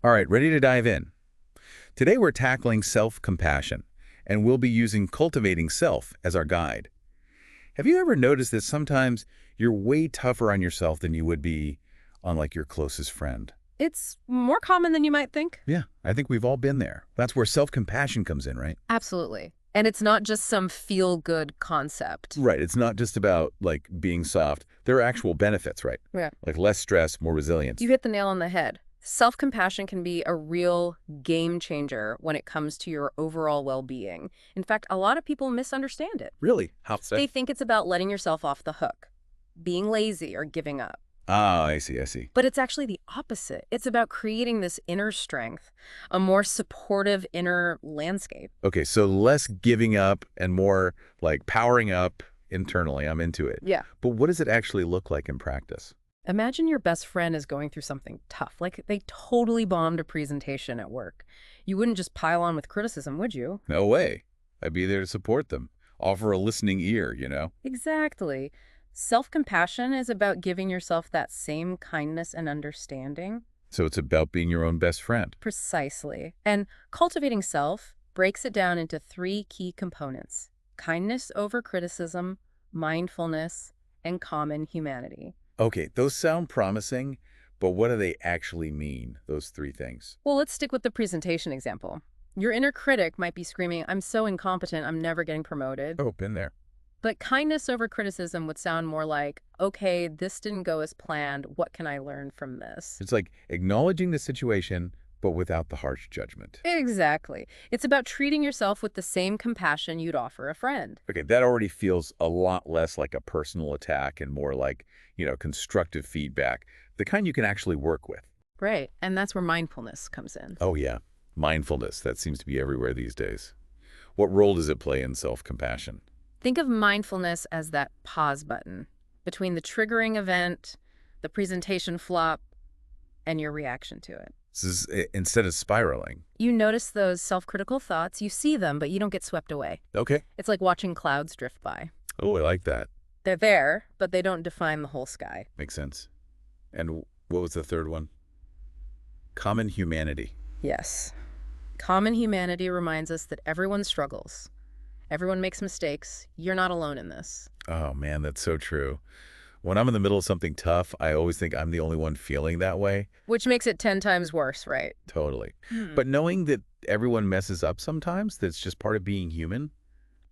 All right, ready to dive in. Today we're tackling self-compassion, and we'll be using Cultivating Self as our guide. Have you ever noticed that sometimes you're way tougher on yourself than you would be on like your closest friend? It's more common than you might think. Yeah, I think we've all been there. That's where self-compassion comes in, right? Absolutely. And it's not just some feel-good concept. Right, it's not just about like being soft. There are actual benefits, right? Yeah. Like less stress, more resilience. You hit the nail on the head. Self-compassion can be a real game changer when it comes to your overall well-being. In fact, a lot of people misunderstand it. Really? How so? They think it's about letting yourself off the hook, being lazy or giving up. Ah, I see, I see. But it's actually the opposite. It's about creating this inner strength, a more supportive inner landscape. Okay, so less giving up and more like powering up internally. I'm into it. Yeah. But what does it actually look like in practice? Imagine your best friend is going through something tough, like they totally bombed a presentation at work. You wouldn't just pile on with criticism, would you? No way. I'd be there to support them, offer a listening ear. Exactly. Self-compassion is about giving yourself that same kindness and understanding. So it's about being your own best friend. Precisely. And cultivating self breaks it down into three key components: kindness over criticism, mindfulness, and common humanity. Okay, those sound promising, but what do they actually mean, those three things? Well, let's stick with the presentation example. Your inner critic might be screaming, "I'm so incompetent, I'm never getting promoted." Oh, been there. But kindness over criticism would sound more like, "Okay, this didn't go as planned. What can I learn from this?" It's like acknowledging the situation, but without the harsh judgment. Exactly. It's about treating yourself with the same compassion you'd offer a friend. Okay, that already feels a lot less like a personal attack and more like, constructive feedback, the kind you can actually work with. Right. And that's where mindfulness comes in. Oh, yeah. Mindfulness, that seems to be everywhere these days. What role does it play in self-compassion? Think of mindfulness as that pause button between the triggering event, the presentation flop, and your reaction to it. This is instead of spiraling. You notice those self-critical thoughts, you see them, but you don't get swept away. Okay. It's like watching clouds drift by. Oh, I like that. They're there, but they don't define the whole sky. Makes sense. And what was the third one? Common humanity. Yes. Common humanity reminds us that everyone struggles. Everyone makes mistakes. You're not alone in this. Oh, man, that's so true. When I'm in the middle of something tough, I always think I'm the only one feeling that way. Which makes it 10 times worse, right? Totally. Hmm. But knowing that everyone messes up sometimes, that's just part of being human,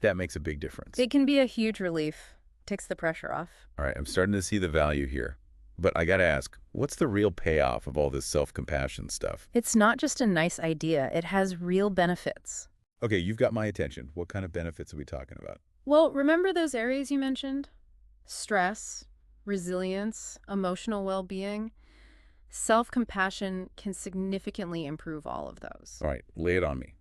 that makes a big difference. It can be a huge relief. Takes the pressure off. All right, I'm starting to see the value here. But I got to ask, what's the real payoff of all this self-compassion stuff? It's not just a nice idea. It has real benefits. Okay, you've got my attention. What kind of benefits are we talking about? Well, remember those areas you mentioned? Stress, resilience, emotional well-being. Self-compassion can significantly improve all of those. All right, lay it on me.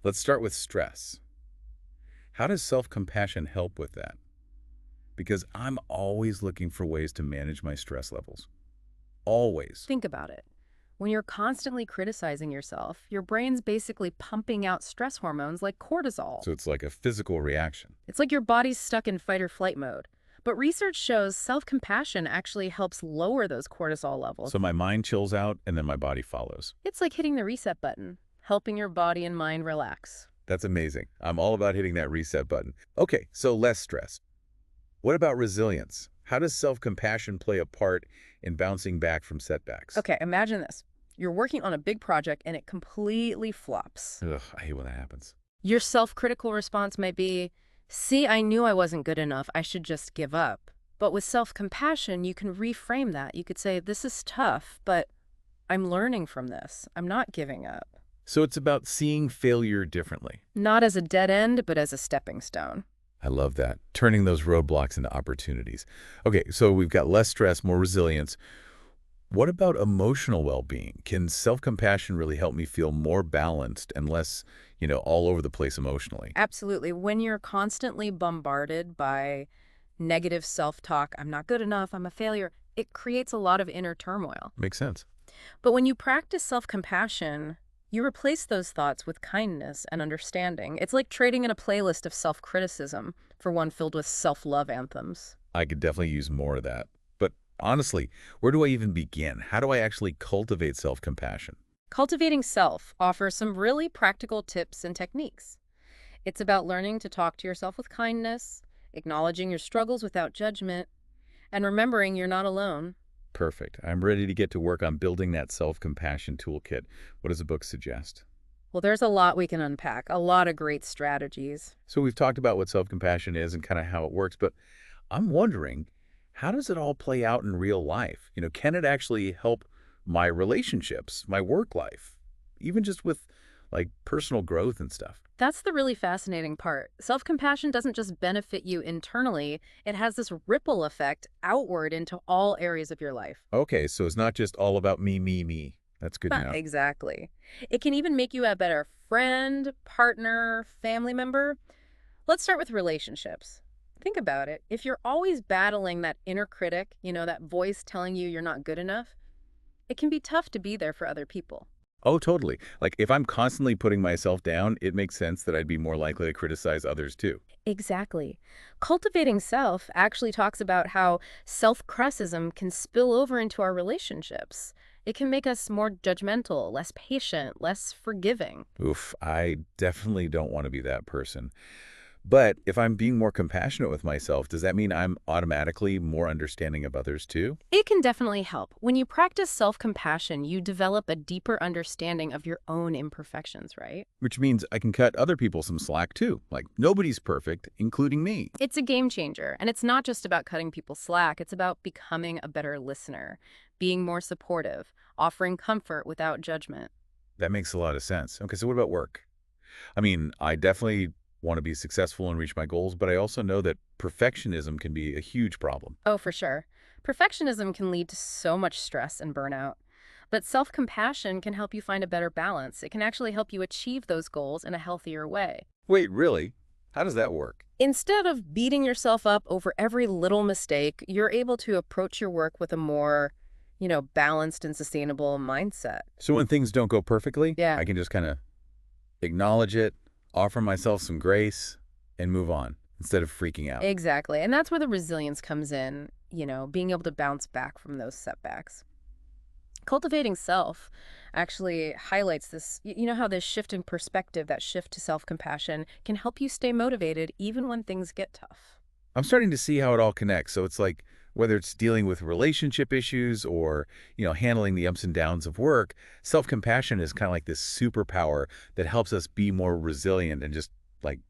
Let's start with stress. How does self-compassion help with that? Because I'm always looking for ways to manage my stress levels. Always. Think about it. When you're constantly criticizing yourself, your brain's basically pumping out stress hormones like cortisol. So it's like a physical reaction. It's like your body's stuck in fight or flight mode. But research shows self-compassion actually helps lower those cortisol levels. So my mind chills out and then my body follows. It's like hitting the reset button, helping your body and mind relax. That's amazing. I'm all about hitting that reset button. Okay, so less stress. What about resilience? How does self-compassion play a part in bouncing back from setbacks? Okay, imagine this. You're working on a big project and it completely flops. Ugh, I hate when that happens. Your self-critical response might be, "See, I knew I wasn't good enough. I should just give up." But with self-compassion, you can reframe that. You could say, "This is tough, but I'm learning from this. I'm not giving up." So it's about seeing failure differently. Not as a dead end, but as a stepping stone. I love that. Turning those roadblocks into opportunities. Okay, so we've got less stress, more resilience. What about emotional well-being? Can self-compassion really help me feel more balanced and less, all over the place emotionally? Absolutely. When you're constantly bombarded by negative self-talk, "I'm not good enough, I'm a failure," it creates a lot of inner turmoil. Makes sense. But when you practice self-compassion, you replace those thoughts with kindness and understanding. It's like trading in a playlist of self-criticism for one filled with self-love anthems. I could definitely use more of that. But honestly, where do I even begin? How do I actually cultivate self-compassion? Cultivating Self offers some really practical tips and techniques. It's about learning to talk to yourself with kindness, acknowledging your struggles without judgment, and remembering you're not alone. Perfect. I'm ready to get to work on building that self-compassion toolkit. What does the book suggest? Well, there's a lot we can unpack, a lot of great strategies. So we've talked about what self-compassion is and kind of how it works, but I'm wondering, how does it all play out in real life? Can it actually help my relationships, my work life, even just with like personal growth and stuff? That's the really fascinating part. Self-compassion doesn't just benefit you internally, it has this ripple effect outward into all areas of your life. Okay, so it's not just all about me, me, me. That's good to know. Exactly. It can even make you a better friend, partner, family member. Let's start with relationships. Think about it. If you're always battling that inner critic, that voice telling you you're not good enough, it can be tough to be there for other people. Oh, totally. Like if I'm constantly putting myself down, it makes sense that I'd be more likely to criticize others too. Exactly. Cultivating self actually talks about how self-criticism can spill over into our relationships. It can make us more judgmental, less patient, less forgiving. Oof, I definitely don't want to be that person. But if I'm being more compassionate with myself, does that mean I'm automatically more understanding of others too? It can definitely help. When you practice self-compassion, you develop a deeper understanding of your own imperfections, right? Which means I can cut other people some slack too. Like nobody's perfect, including me. It's a game changer. And it's not just about cutting people slack, it's about becoming a better listener, being more supportive, offering comfort without judgment. That makes a lot of sense. Okay, so what about work? I mean, I definitely want to be successful and reach my goals, but I also know that perfectionism can be a huge problem. Oh, for sure. Perfectionism can lead to so much stress and burnout. But self-compassion can help you find a better balance. It can actually help you achieve those goals in a healthier way. Wait, really? How does that work? Instead of beating yourself up over every little mistake, you're able to approach your work with a more, balanced and sustainable mindset. So when things don't go perfectly, Yeah, I can just kind of acknowledge it, offer myself some grace, and move on instead of freaking out. exactly. And that's where the resilience comes in, being able to bounce back from those setbacks. Cultivating self actually highlights this. You know how this shift in perspective, that shift to self-compassion, can help you stay motivated even when things get tough. I'm starting to see how it all connects. So it's like whether it's dealing with relationship issues or, handling the ups and downs of work, self-compassion is kind of like this superpower that helps us be more resilient and just like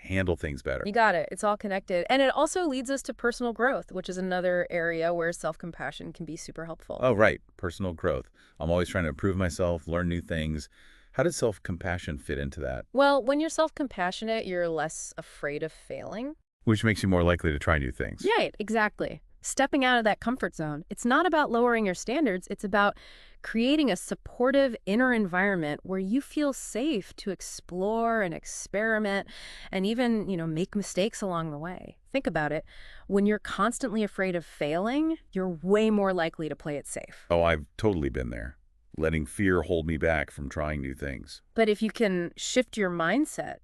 handle things better. You got it. It's all connected. And it also leads us to personal growth, which is another area where self-compassion can be super helpful. Oh, right. Personal growth. I'm always trying to improve myself, learn new things. How does self-compassion fit into that? Well, when you're self-compassionate, you're less afraid of failing. Which makes you more likely to try new things. Right, exactly. Stepping out of that comfort zone. It's not about lowering your standards. It's about creating a supportive inner environment where you feel safe to explore and experiment and even, make mistakes along the way. Think about it. When you're constantly afraid of failing, you're way more likely to play it safe. Oh, I've totally been there. Letting fear hold me back from trying new things. But if you can shift your mindset,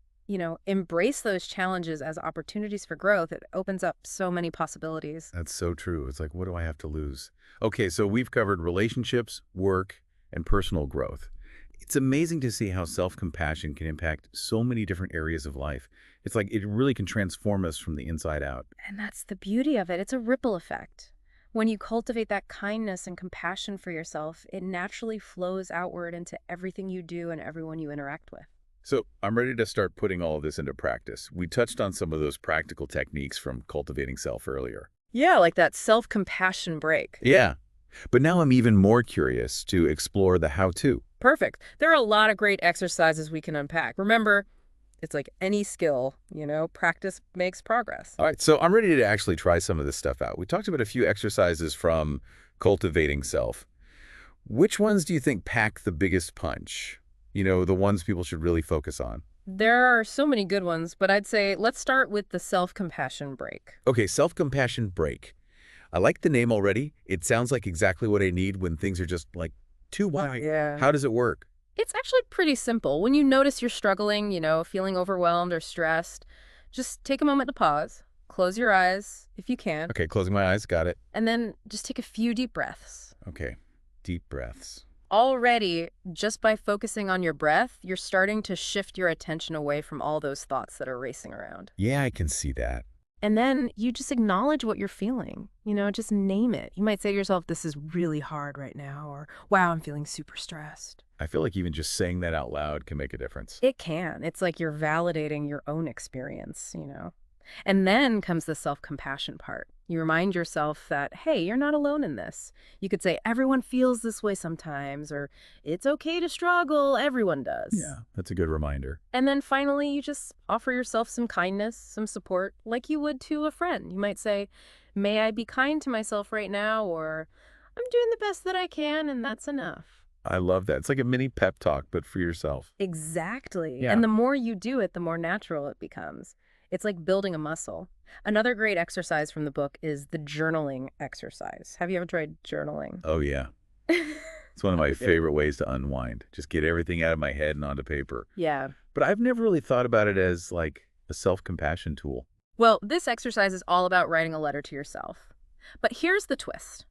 embrace those challenges as opportunities for growth, it opens up so many possibilities. That's so true. It's like, what do I have to lose? Okay, so we've covered relationships, work, and personal growth. It's amazing to see how self-compassion can impact so many different areas of life. It's like it really can transform us from the inside out. And that's the beauty of it. It's a ripple effect. When you cultivate that kindness and compassion for yourself, it naturally flows outward into everything you do and everyone you interact with. So I'm ready to start putting all of this into practice. We touched on some of those practical techniques from cultivating self earlier. Yeah, like that self-compassion break. Yeah, but now I'm even more curious to explore the how-to. Perfect. There are a lot of great exercises we can unpack. Remember, it's like any skill, practice makes progress. All right, so I'm ready to actually try some of this stuff out. We talked about a few exercises from cultivating self. Which ones do you think pack the biggest punch? The ones people should really focus on. There are so many good ones, but I'd say let's start with the self-compassion break. Okay, self-compassion break. I like the name already. It sounds like exactly what I need when things are just like too wide. Yeah. How does it work? It's actually pretty simple. When you notice you're struggling, feeling overwhelmed or stressed, just take a moment to pause, close your eyes if you can, Okay, closing my eyes, got it. and then just take a few deep breaths. Okay, deep breaths. Already, just by focusing on your breath, you're starting to shift your attention away from all those thoughts that are racing around. Yeah, I can see that. And then you just acknowledge what you're feeling. Just name it. You might say to yourself, this is really hard right now, or wow, I'm feeling super stressed. I feel like even just saying that out loud can make a difference. It can. It's like you're validating your own experience. And then comes the self-compassion part. You remind yourself that, hey, you're not alone in this. You could say, everyone feels this way sometimes, or it's okay to struggle, everyone does. Yeah, that's a good reminder. And then finally, you just offer yourself some kindness, some support, like you would to a friend. You might say, may I be kind to myself right now, or I'm doing the best that I can, and that's enough. I love that. It's like a mini pep talk, but for yourself. Exactly. Yeah. And the more you do it, the more natural it becomes. It's like building a muscle. Another great exercise from the book is the journaling exercise. Have you ever tried journaling? Oh, yeah. It's one of my favorite ways to unwind. Just get everything out of my head and onto paper. Yeah. But I've never really thought about it as like a self-compassion tool. Well, this exercise is all about writing a letter to yourself. But here's the twist.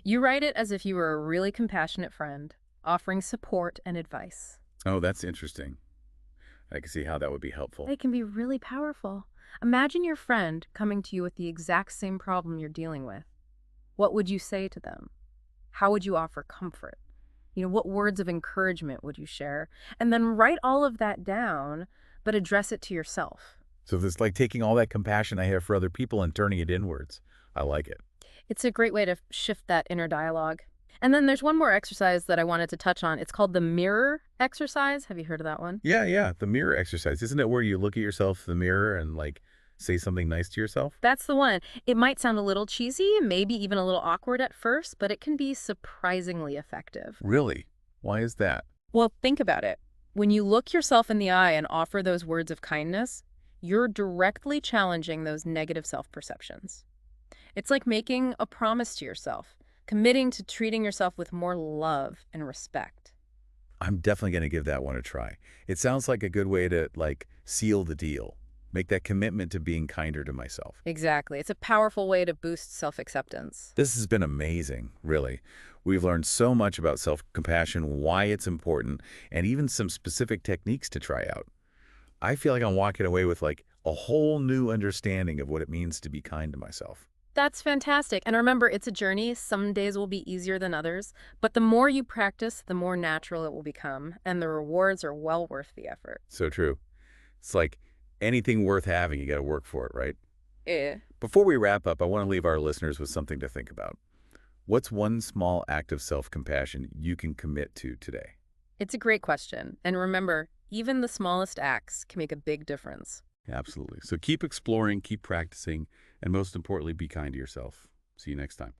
You write it as if you were a really compassionate friend, offering support and advice. Oh, that's interesting. I can see how that would be helpful. They can be really powerful. Imagine your friend coming to you with the exact same problem you're dealing with. What would you say to them? How would you offer comfort? What words of encouragement would you share? And then write all of that down, but address it to yourself. So it's like taking all that compassion I have for other people and turning it inwards. I like it. It's a great way to shift that inner dialogue. And then there's one more exercise that I wanted to touch on. It's called the mirror exercise. Have you heard of that one? Yeah. The mirror exercise. Isn't it where you look at yourself in the mirror and like say something nice to yourself? That's the one. It might sound a little cheesy, maybe even a little awkward at first, but it can be surprisingly effective. Really? Why is that? Well, think about it. When you look yourself in the eye and offer those words of kindness, you're directly challenging those negative self-perceptions. It's like making a promise to yourself, committing to treating yourself with more love and respect. I'm definitely going to give that one a try. It sounds like a good way to like seal the deal. Make that commitment to being kinder to myself. Exactly. It's a powerful way to boost self-acceptance. This has been amazing, really. We've learned so much about self-compassion, why it's important, and even some specific techniques to try out. I feel like I'm walking away with like a whole new understanding of what it means to be kind to myself. That's fantastic. And remember, it's a journey. Some days will be easier than others, but the more you practice, the more natural it will become, and the rewards are well worth the effort. So true. It's like anything worth having, you got to work for it, right? Eh. Before we wrap up, I want to leave our listeners with something to think about. What's one small act of self-compassion you can commit to today? It's a great question. And remember, even the smallest acts can make a big difference. Absolutely. So keep exploring, keep practicing, and most importantly, be kind to yourself. See you next time.